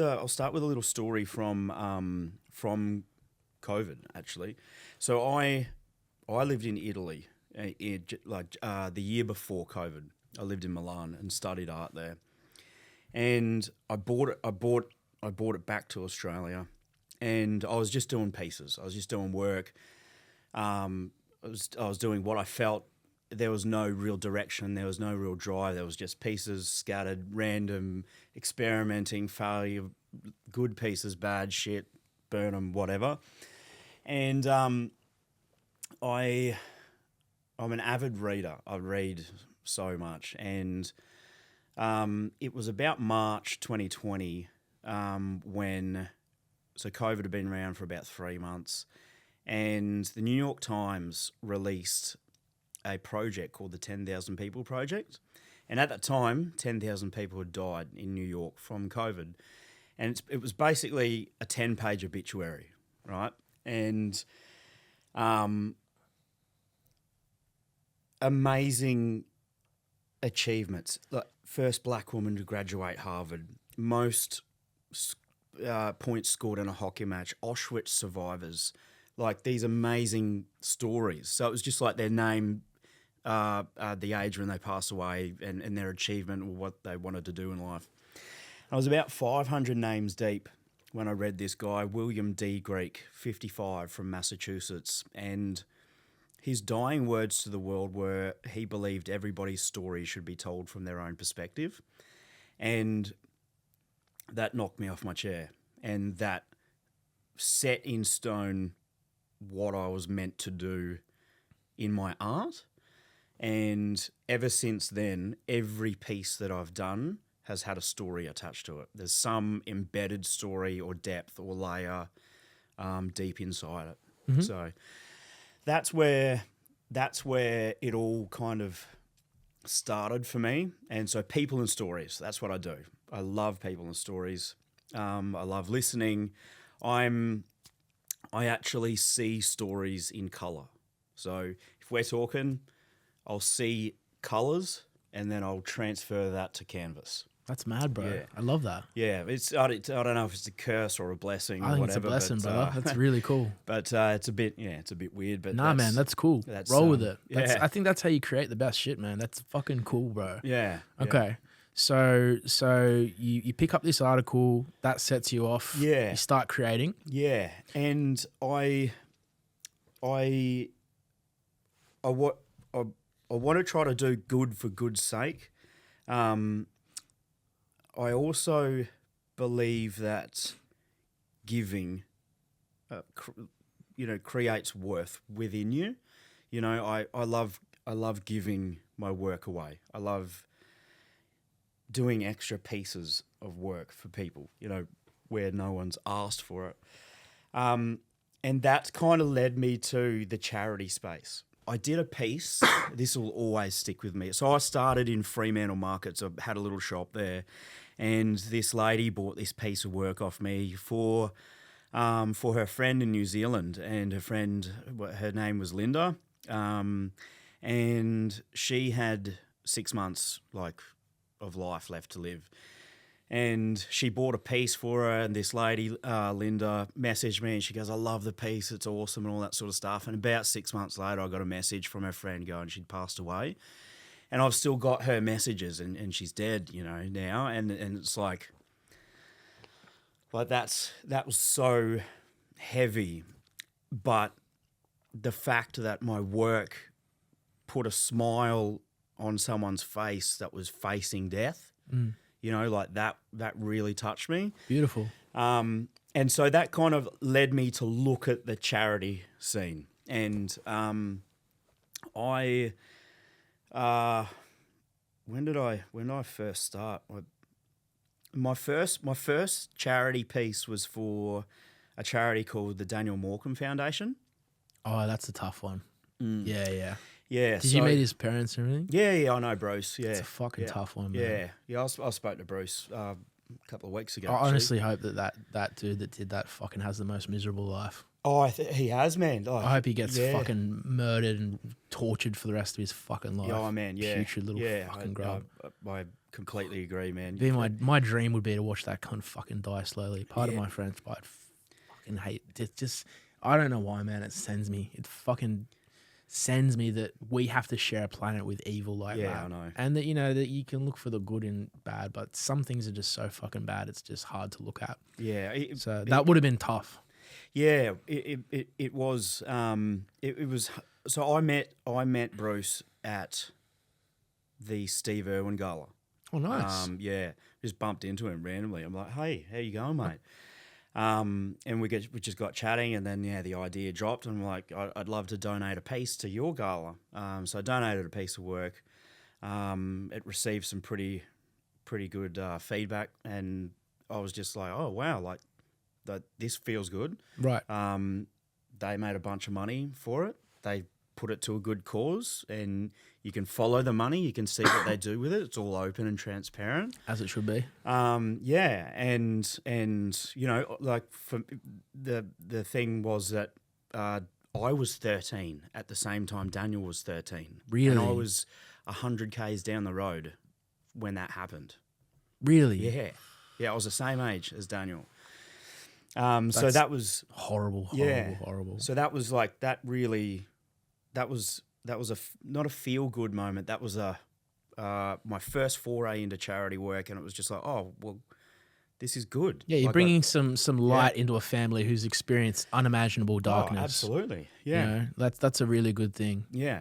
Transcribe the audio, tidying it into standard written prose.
I'll start with a little story from COVID actually. So I lived in Italy the year before COVID. I lived in Milan and studied art there, and I bought it back to Australia, and I was just doing pieces. I was just doing work. I was doing what I felt. There was no real direction. There was no real drive. There was just pieces scattered, random, experimenting, failure, good pieces, bad shit, burn them, whatever. And I'm an avid reader. I read so much, and it was about March 2020 when COVID had been around for about 3 months, and the New York Times released a project called the 10,000 People Project. And at that time, 10,000 people had died in New York from COVID. And it was basically a 10-page obituary, right? And amazing achievements. Like first black woman to graduate Harvard, most points scored in a hockey match, Auschwitz survivors, like these amazing stories. So it was just like their name, the age when they passed away, and their achievement or what they wanted to do in life. I was about 500 names deep when I read this guy, William D. Greek, 55, from Massachusetts, and his dying words to the world were he believed everybody's story should be told from their own perspective. And that knocked me off my chair, and that set in stone what I was meant to do in my art. And ever since then, every piece that I've done has had a story attached to it. There's some embedded story or depth or layer deep inside it. Mm-hmm. So that's where it all kind of started for me. And so people and stories, that's what I do. I love people and stories. I love listening. I actually see stories in colour. So if we're talking, I'll see colours and then I'll transfer that to canvas. That's mad, bro. Yeah. I love that. Yeah, I don't know if it's a curse or a blessing or whatever. I think it's a blessing, bro. That's really cool. But it's a bit weird. But man, that's cool. Roll with it. I think that's how you create the best shit, man. That's fucking cool, bro. Yeah. Okay. So you pick up this article, that sets you off. Yeah. You start creating. Yeah, and I want to try to do good for good's sake. I also believe that giving, creates worth within you. You know, I love giving my work away. I love doing extra pieces of work for people, where no one's asked for it. And that kind of led me to the charity space. I did a piece, this will always stick with me. So I started in Fremantle Markets. I had a little shop there, and this lady bought this piece of work off me for her friend in New Zealand, and her name was Linda, and she had 6 months of life left to live. And she bought a piece for her, and this lady, Linda, messaged me, and she goes, I love the piece, it's awesome, and all that sort of stuff. And about 6 months later, I got a message from her friend going she'd passed away. And I've still got her messages, and she's dead, now. And it's like that was so heavy. But the fact that my work put a smile on someone's face that was facing death, that really touched me. Beautiful. And so that kind of led me to look at the charity scene. And when did I first start? My first charity piece was for a charity called the Daniel Morcombe Foundation. Oh, that's a tough one. Yeah. Yeah. Did you meet his parents and everything? Yeah, I know Bruce. Yeah, it's a fucking tough one, man. Yeah. I spoke to Bruce a couple of weeks ago. I honestly hope that dude that did that fucking has the most miserable life. Oh, he has, man. I hope he gets fucking murdered and tortured for the rest of his fucking life. Oh man, yeah, Putrid little yeah, fucking grub. I completely agree, man. My dream would be to watch that cunt fucking die slowly. Pardon my French, but I'd fucking hate it. Just I don't know why, man. It sends me. It fucking sends me that we have to share a planet with evil like that. Yeah, I know. And that that you can look for the good in bad, but some things are just so fucking bad. It's just hard to look at. Yeah, So that would have been tough. yeah, it was. It was. So I met Bruce at the Steve Irwin Gala. Oh, nice. Yeah, just bumped into him randomly. I'm like, hey, how you going, mate? And we just got chatting, and then the idea dropped, and I'm like, I'd love to donate a piece to your gala. So I donated a piece of work. It received some pretty good feedback, and I was just like, oh wow, like this feels good. Right. They made a bunch of money for it. They put it to a good cause, and you can follow the money. You can see what they do with it. It's all open and transparent, As it should be. yeah, and like for the thing was that I was 13 at the same time Daniel was 13. Really? And I was 100 k's down the road when that happened. Really? Yeah, I was the same age as Daniel. So that was horrible. So that was like that was not a feel good moment. That was my first foray into charity work, and it was just like, oh well, this is good. Yeah, you're like, bringing some light into a family who's experienced unimaginable darkness. Oh, absolutely. Yeah. That's a really good thing. Yeah.